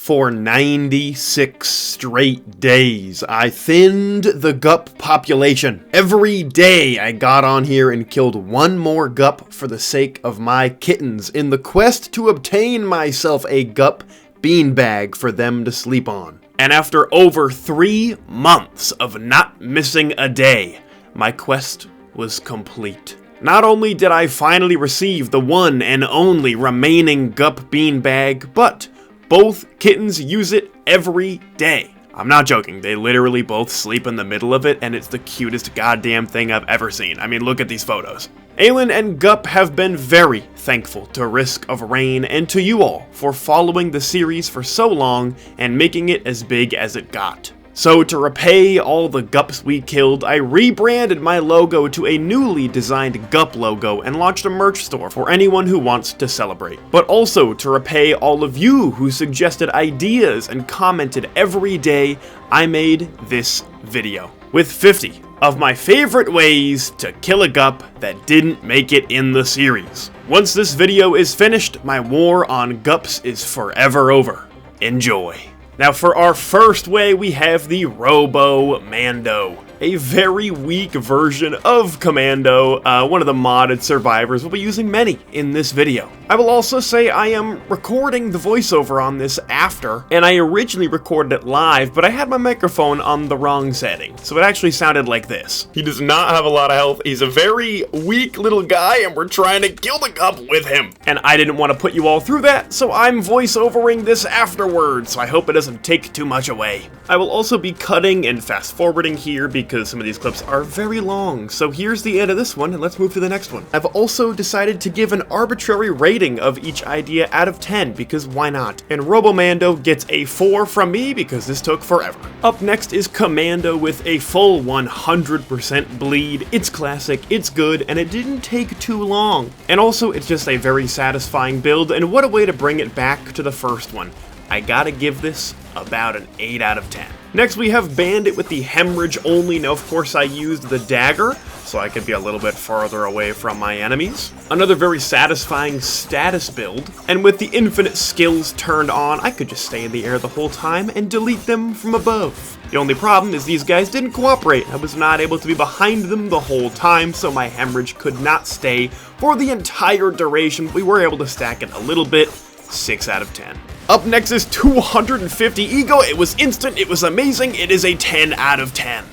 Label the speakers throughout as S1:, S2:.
S1: For 96 straight days, I thinned the gup population. Every day I got on here and killed one more gup for the sake of my kittens in the quest to obtain myself a gup beanbag for them to sleep on. And after over 3 months of not missing a day, my quest was complete. Not only did I finally receive the one and only remaining gup beanbag, but both kittens use it every day. I'm not joking, they literally both sleep in the middle of it, and it's the cutest goddamn thing I've ever seen. I mean, look at these photos. Aylin and Gup have been very thankful to Risk of Rain and to you all for following the series for so long and making it as big as it got. So to repay all the gups we killed, I rebranded my logo to a newly designed gup logo and launched a merch store for anyone who wants to celebrate. But also to repay all of you who suggested ideas and commented every day, I made this video with 50 of my favorite ways to kill a gup that didn't make it in the series. Once this video is finished, my war on gups is forever over. Enjoy. Now for our first way, we have the Robo-Mando, a very weak version of Commando. One of the modded survivors. We'll be using many in this video. I will also say I am recording the voiceover on this after, and I originally recorded it live, but I had my microphone on the wrong setting, so it actually sounded like this. He does not have a lot of health, he's a very weak little guy, and we're trying to kill the gup with him. And I didn't want to put you all through that, so I'm voiceovering this afterwards, so I hope it doesn't take too much away. I will also be cutting and fast forwarding here because some of these clips are very long, so here's the end of this one, and let's move to the next one. I've also decided to give an arbitrary rating of each idea out of 10, because why not? And Robo-Mando gets a 4 from me because this took forever. Up next is Commando with a full 100% bleed. It's classic, it's good, and it didn't take too long. And also, it's just a very satisfying build, and what a way to bring it back to the first one. I gotta give this about an 8 out of 10. Next we have Bandit with the hemorrhage only. Now of course I used the dagger, so I could be a little bit farther away from my enemies. Another very satisfying status build, and with the infinite skills turned on, I could just stay in the air the whole time and delete them from above. The only problem is these guys didn't cooperate. I was not able to be behind them the whole time, so my hemorrhage could not stay for the entire duration. We were able to stack it a little bit. 6 out of 10. Up next is 250 ego. It was instant, it was amazing, it is a 10 out of 10.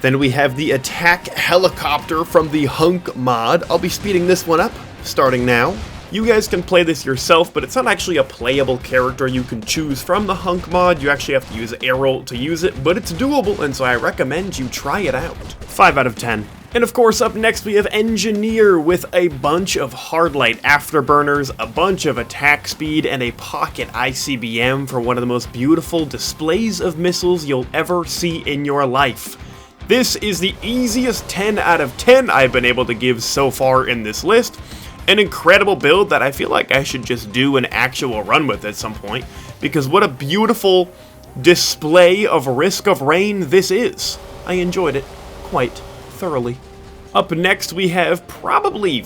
S1: Then we have the attack helicopter from the Hunk mod. I'll be speeding this one up, starting now. You guys can play this yourself, but it's not actually a playable character you can choose from the Hunk mod. You actually have to use Errol to use it, but it's doable, and so I recommend you try it out. 5 out of 10. And of course, up next we have Engineer with a bunch of Hardlight Afterburners, a bunch of attack speed, and a pocket ICBM for one of the most beautiful displays of missiles you'll ever see in your life. This is the easiest 10 out of 10 I've been able to give so far in this list. An incredible build that I feel like I should just do an actual run with at some point, because what a beautiful display of Risk of Rain this is. I enjoyed it quite thoroughly. Up next we have probably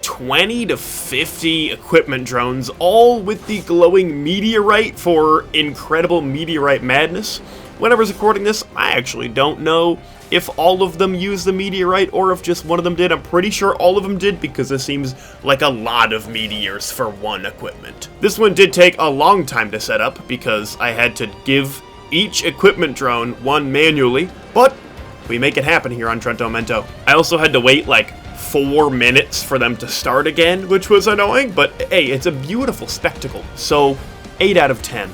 S1: 20 to 50 equipment drones, all with the glowing meteorite for incredible meteorite madness. When I was recording this, I actually don't know if all of them use the meteorite or if just one of them did. I'm pretty sure all of them did because this seems like a lot of meteors for one equipment. This one did take a long time to set up because I had to give each equipment drone one manually, but we make it happen here on Trento Mento. I also had to wait like 4 minutes for them to start again, which was annoying, but hey, it's a beautiful spectacle. So 8 out of 10.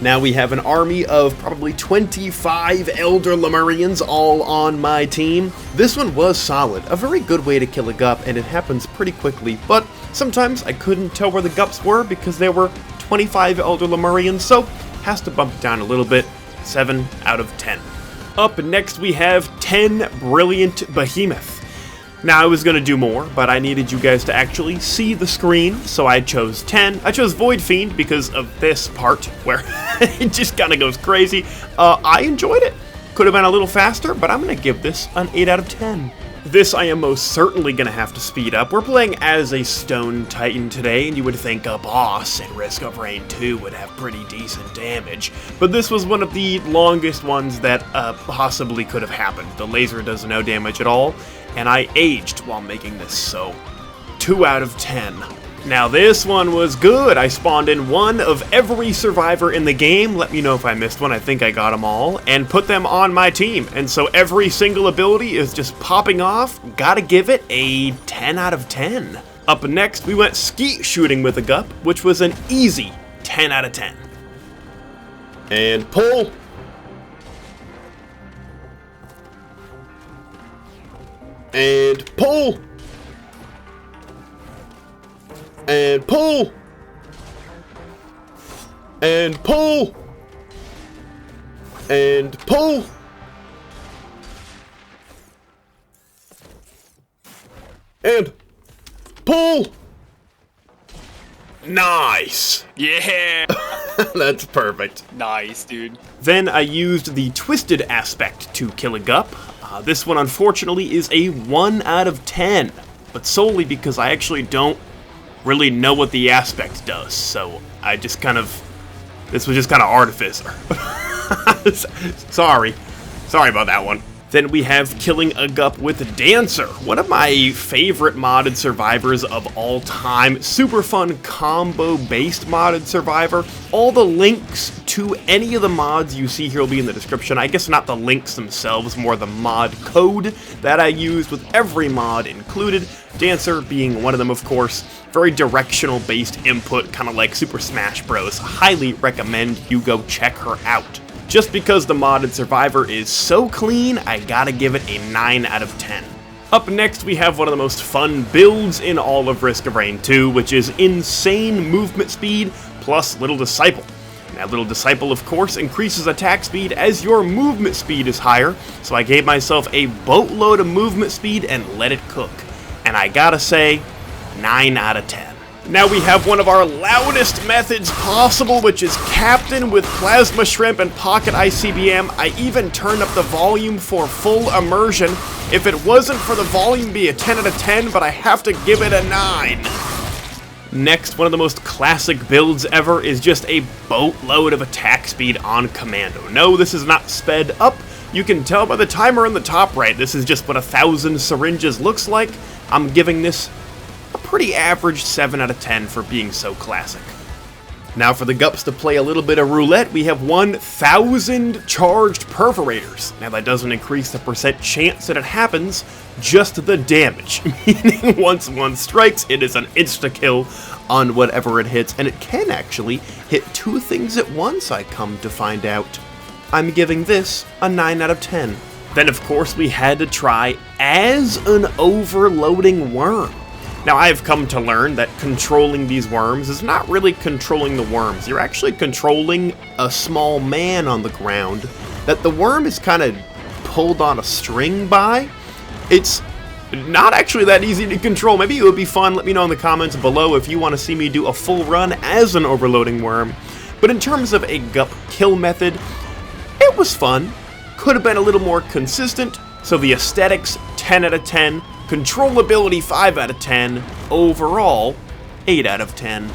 S1: Now we have an army of probably 25 Elder Lemurians all on my team. This one was solid, a very good way to kill a gup, and it happens pretty quickly, but sometimes I couldn't tell where the gups were because there were 25 Elder Lemurians, so has to bump it down a little bit. 7 out of 10. Up next we have 10 Brilliant Behemoth. Now I was going to do more, but I needed you guys to actually see the screen, so I chose 10. I chose Void Fiend because of this part, where it just kind of goes crazy. I enjoyed it. Could have been a little faster, but I'm going to give this an 8 out of 10. This I am most certainly going to have to speed up. We're playing as a Stone Titan today, and you would think a boss in Risk of Rain 2 would have pretty decent damage. But this was one of the longest ones that possibly could have happened. The laser does no damage at all, and I aged while making this, so 2 out of 10. Now this one was good. I spawned in one of every survivor in the game, let me know if I missed one, I think I got them all, and put them on my team. And so every single ability is just popping off. Gotta give it a 10 out of 10. Up next, we went skeet shooting with a Gup, which was an easy 10 out of 10. And pull. And pull. And pull! And pull! And pull! And pull! Nice!
S2: Yeah!
S1: That's perfect.
S2: Nice, dude.
S1: Then I used the twisted aspect to kill a Gup. This one, unfortunately, is a 1 out of 10, but solely because I actually don't really know what the aspect does, so I just kind of, this was just kind of artificer. Sorry about that one. Then we have killing a Gup with Dancer, one of my favorite modded survivors of all time. Super fun combo-based modded survivor. All the links to any of the mods you see here will be in the description. I guess not the links themselves, more the mod code that I used with every mod included. Dancer being one of them, of course. Very directional-based input, kind of like Super Smash Bros. Highly recommend you go check her out. Just because the modded survivor is so clean, I gotta give it a 9 out of 10. Up next, we have one of the most fun builds in all of Risk of Rain 2, which is insane movement speed plus Little Disciple. Now, Little Disciple, of course, increases attack speed as your movement speed is higher, so I gave myself a boatload of movement speed and let it cook. And I gotta say, 9 out of 10. Now we have one of our loudest methods possible, which is Captain with Plasma Shrimp and Pocket ICBM. I even turned up the volume for full immersion. If it wasn't for the volume, it'd be a 10 out of 10, but I have to give it a 9. Next, one of the most classic builds ever is just a boatload of attack speed on Commando. No, this is not sped up. You can tell by the timer in the top right, this is just what 1,000 syringes looks like. I'm giving this a pretty average 7 out of 10 for being so classic. Now for the Gups to play a little bit of roulette, we have 1,000 charged perforators. Now that doesn't increase the percent chance that it happens, just the damage. Meaning once one strikes, it is an insta-kill on whatever it hits, and it can actually hit 2 things at once, I come to find out. I'm giving this a 9 out of 10. Then of course we had to try as an overloading worm. Now, I've come to learn that controlling these worms is not really controlling the worms. You're actually controlling a small man on the ground that the worm is kind of pulled on a string by. It's not actually that easy to control. Maybe it would be fun. Let me know in the comments below if you want to see me do a full run as an overloading worm. But in terms of a Gup kill method, it was fun. Could have been a little more consistent. So the aesthetics, 10 out of 10. Controllability, 5 out of 10. Overall, 8 out of 10.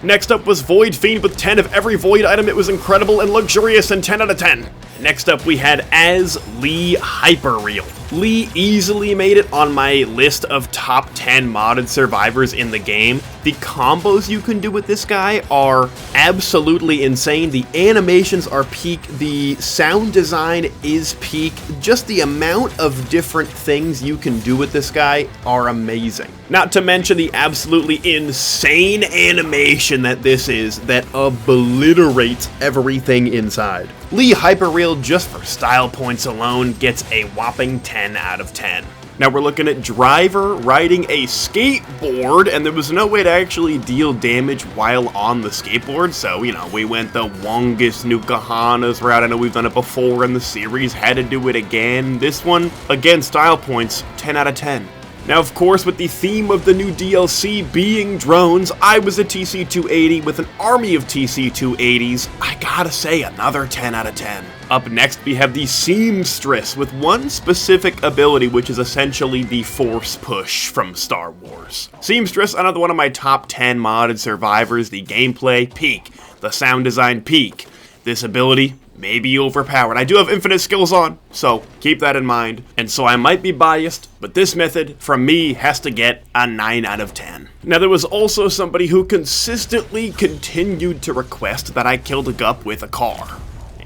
S1: Next up was Void Fiend with 10 of every Void item. It was incredible and luxurious and 10 out of 10. Next up we had as Lee Hyperreal. Lee easily made it on my list of top 10 modded survivors in the game. The combos you can do with this guy are absolutely insane. The animations are peak. The sound design is peak. Just the amount of different things you can do with this guy are amazing. Not to mention the absolutely insane animation that this is that obliterates everything inside. Lee Hyperreal, just for style points alone, gets a whopping 10 out of 10. Now we're looking at Driver riding a skateboard, and there was no way to actually deal damage while on the skateboard, so, you know, we went the Wongus Nukahanas route. I know we've done it before in the series, had to do it again. This one, again, style points, 10 out of 10. Now, of course, with the theme of the new DLC being drones, I was a TC-280 with an army of TC-280s. I gotta say, another 10 out of 10. Up next, we have the Seamstress with one specific ability, which is essentially the Force Push from Star Wars. Seamstress, another one of my top 10 modded survivors. The gameplay, peak. The sound design, peak. This ability, maybe overpowered. I do have infinite skills on, so keep that in mind. And so I might be biased, but this method, from me, has to get a 9 out of 10. Now, there was also somebody who consistently continued to request that I kill the Gup with a car.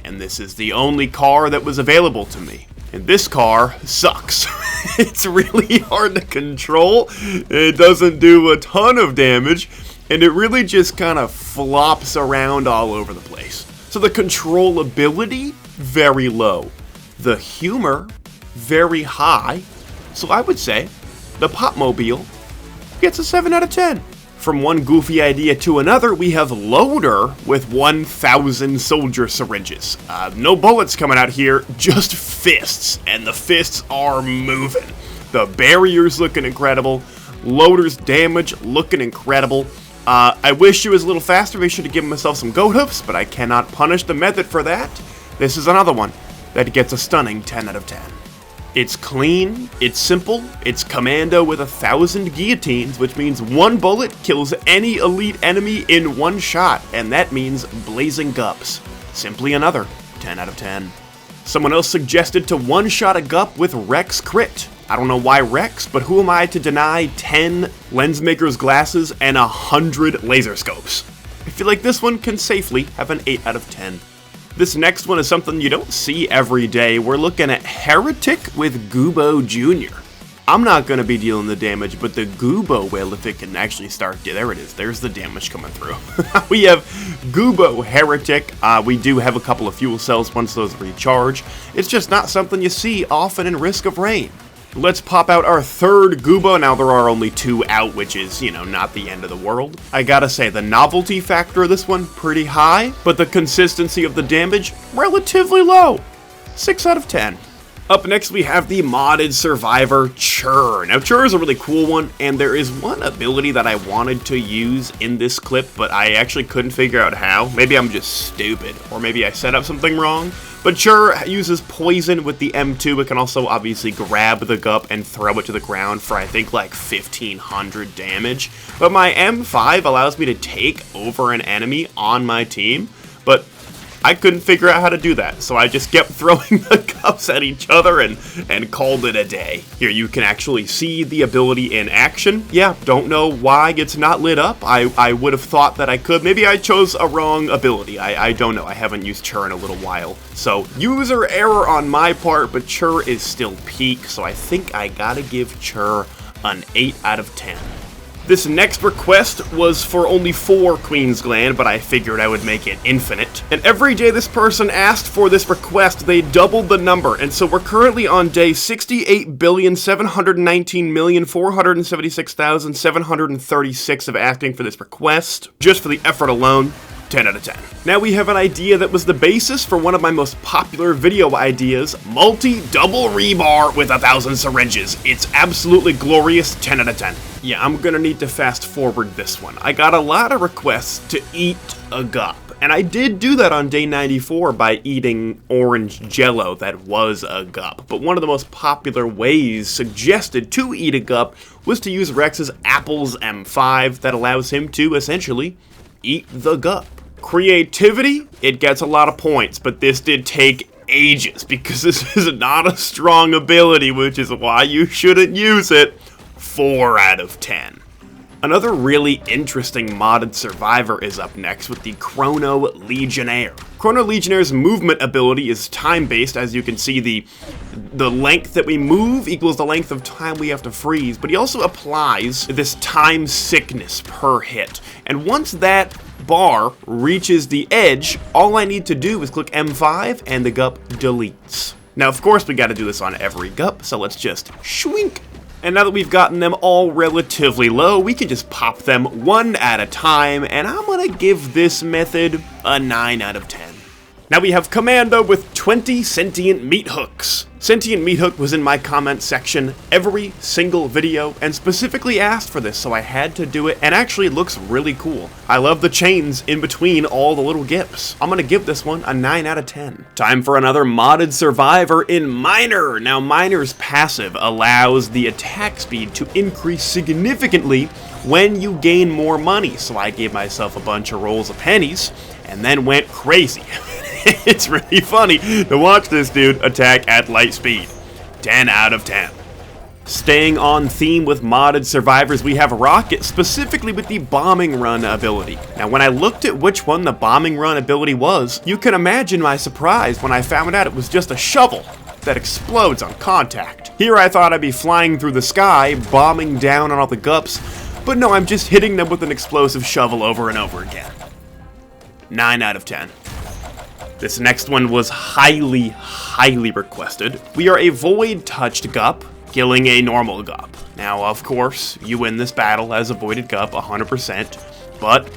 S1: And this is the only car that was available to me. And this car sucks. It's really hard to control, it doesn't do a ton of damage, and it really just kind of flops around all over the place. So the controllability, very low. The humor, very high. So I would say the Popmobile gets a 7 out of 10. From one goofy idea to another, we have Loader with 1,000 soldier syringes. No bullets coming out here, just fists, and the fists are moving. The barrier's looking incredible. Loader's damage looking incredible. I wish it was a little faster. Maybe should have given myself some goat hoofs, but I cannot punish the method for that. This is another one that gets a stunning 10 out of 10. It's clean, it's simple, it's commando with 1,000 guillotines, which means one bullet kills any elite enemy in one shot, and that means blazing gups. Simply another 10 out of 10. Someone else suggested to one-shot a Gup with Rex Crit. I don't know why Rex, but who am I to deny 10 Lensmaker's glasses and 100 laser scopes? I feel like this one can safely have an 8 out of 10. This next one is something you don't see every day. We're looking at Heretic with Goobo Jr. I'm not going to be dealing the damage, but the Goobo will if it can actually start. There it is. There's the damage coming through. We have Goobo Heretic. We do have a couple of fuel cells once those recharge. It's just not something you see often in Risk of Rain. Let's pop out our third Goobo. Now there are only 2 out, which is, not the end of the world. I gotta say, the novelty factor of this one, pretty high, but the consistency of the damage, relatively low. 6 out of 10. Up next, we have the modded survivor, Chur. Now, Chur is a really cool one, and there is one ability that I wanted to use in this clip, but I actually couldn't figure out how. Maybe I'm just stupid, or maybe I set up something wrong. But Chur uses poison with the M2. It can also obviously grab the Gup and throw it to the ground for, I think, like 1,500 damage. But my M5 allows me to take over an enemy on my team, but I couldn't figure out how to do that, so I just kept throwing the Gups at each other and called it a day. Here you can actually see the ability in action. Yeah, don't know why it's not lit up. I would have thought that I could. Maybe I chose a wrong ability. I don't know. I haven't used Chur in a little while. So, user error on my part, but Chur is still peak, so I think I gotta give Chur an 8 out of 10. This next request was for only 4 Queensgland, but I figured I would make it infinite. And every day this person asked for this request, they doubled the number. And so we're currently on day 68,719,476,736 of asking for this request. Just for the effort alone, 10 out of 10. Now we have an idea that was the basis for one of my most popular video ideas, multi-double rebar with 1,000 syringes. It's absolutely glorious, 10 out of 10. Yeah, I'm gonna need to fast forward this one. I got a lot of requests to eat a Gup, and I did do that on day 94 by eating orange jello that was a Gup. But one of the most popular ways suggested to eat a Gup was to use Rex's Apples M5 that allows him to essentially eat the Gup. Creativity, it gets a lot of points, but this did take ages because this is not a strong ability, which is why you shouldn't use it. 4 out of 10. Another really interesting modded survivor is up next with the Chrono Legionnaire. Chrono Legionnaire's movement ability is time-based. As you can see, the length that we move equals the length of time we have to freeze, but he also applies this time sickness per hit. And once that bar reaches the edge, all I need to do is click M5 and the Gup deletes. Now, of course, we gotta do this on every Gup, so let's just shwink. And now that we've gotten them all relatively low, we can just pop them one at a time, and I'm gonna give this method a 9 out of 10. Now we have Commando with 20 sentient meat hooks. Sentient meat hook was in my comment section every single video and specifically asked for this, so I had to do it, and actually it looks really cool. I love the chains in between all the little gips. I'm gonna give this one a 9 out of 10. Time for another modded survivor in Miner. Now Miner's passive allows the attack speed to increase significantly when you gain more money, so I gave myself a bunch of rolls of pennies and then went crazy. It's really funny to watch this dude attack at light speed. 10 out of 10. Staying on theme with modded survivors, we have Rocket, specifically with the bombing run ability. Now when I looked at which one the bombing run ability was, you can imagine my surprise when I found out it was just a shovel that explodes on contact. Here I thought I'd be flying through the sky, bombing down on all the gups, but no, I'm just hitting them with an explosive shovel over and over again. 9 out of 10. This next one was highly requested. We are a void-touched gup, killing a normal gup. Now, of course, you win this battle as a voided gup 100%, but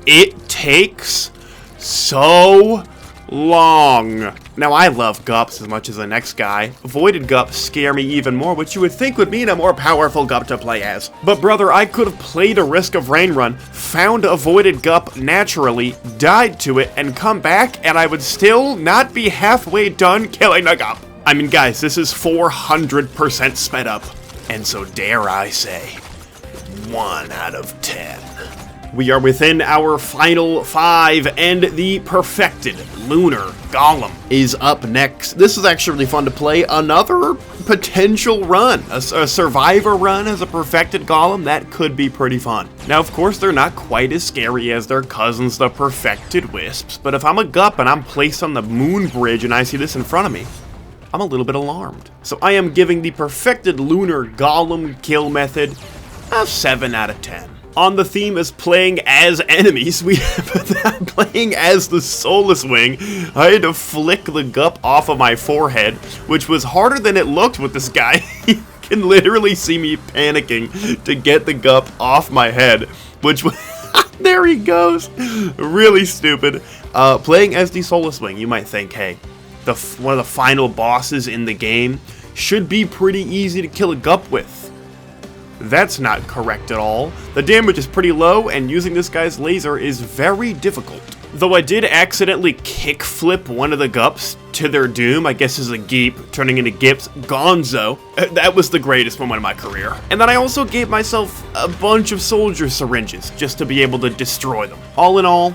S1: it takes so long. Now, I love gups as much as the next guy. Voided gups scare me even more, which you would think would mean a more powerful gup to play as. But brother, I could have played a Risk of Rain run, found a voided gup naturally, died to it, and come back, and I would still not be halfway done killing a gup. I mean, guys, this is 400% sped up. And so dare I say, 1 out of 10. We are within our final 5, and the perfected Lunar Golem is up next. This is actually really fun to play. Another potential run, a survivor run as a perfected Golem, that could be pretty fun. Now, of course, they're not quite as scary as their cousins, the perfected Wisps, but if I'm a gup and I'm placed on the moon bridge and I see this in front of me, I'm a little bit alarmed. So I am giving the perfected Lunar Golem kill method a 7 out of 10. On the theme as playing as enemies, we have playing as the Soulless Wing. I had to flick the gup off of my forehead, which was harder than it looked with this guy. You can literally see me panicking to get the gup off my head, which was... There he goes. Really stupid. Playing as the Soulless Wing, you might think, hey, one of the final bosses in the game should be pretty easy to kill a gup with. That's not correct at all. The damage is pretty low, and using this guy's laser is very difficult. Though I did accidentally kickflip one of the gups to their doom, I guess as a geep, turning into Gips, Gonzo. That was the greatest moment of my career. And then I also gave myself a bunch of soldier syringes, just to be able to destroy them. All in all,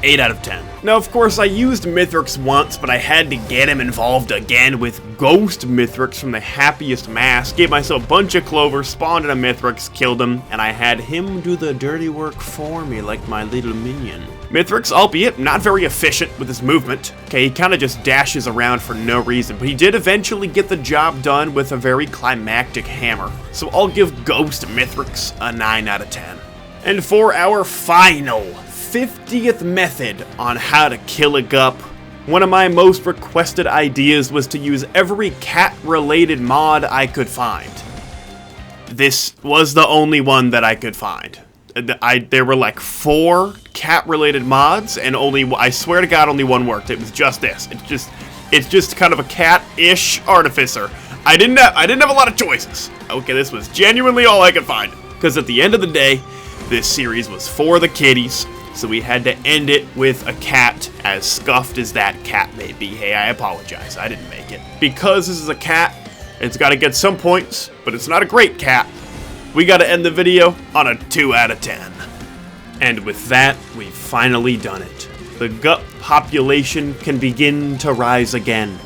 S1: 8 out of 10. Now, of course, I used Mithrix once, but I had to get him involved again with Ghost Mithrix from the Happiest Mask. Gave myself a bunch of clover, spawned in a Mithrix, killed him, and I had him do the dirty work for me like my little minion. Mithrix, albeit not very efficient with his movement. Okay, he kind of just dashes around for no reason, but he did eventually get the job done with a very climactic hammer. So I'll give Ghost Mithrix a 9 out of 10. And for our final 50th method on how to kill a gup, one of my most requested ideas was to use every cat-related mod I could find. This was the only one that I could find. There were like 4 cat-related mods, and I swear to God, only one worked. It was just this. It's just kind of a cat-ish artificer. I didn't have a lot of choices. Okay, this was genuinely all I could find. Because at the end of the day, this series was for the kiddies. So we had to end it with a cat, as scuffed as that cat may be. Hey, I apologize, I didn't make it. Because this is a cat, it's gotta get some points, but it's not a great cat. We gotta end the video on a 2 out of 10. And with that, we've finally done it. The gup population can begin to rise again.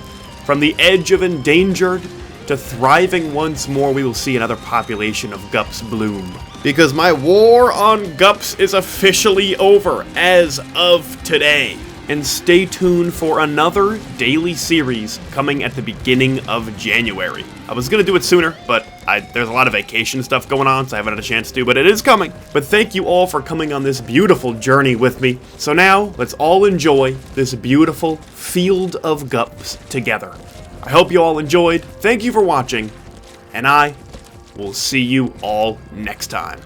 S1: From the edge of endangered to thriving once more, we will see another population of gups bloom. Because my war on gups is officially over as of today. And stay tuned for another daily series coming at the beginning of January. I was gonna do it sooner, but there's a lot of vacation stuff going on, so I haven't had a chance to, but it is coming. But thank you all for coming on this beautiful journey with me. So now, let's all enjoy this beautiful field of gups together. I hope you all enjoyed, thank you for watching, and I will see you all next time.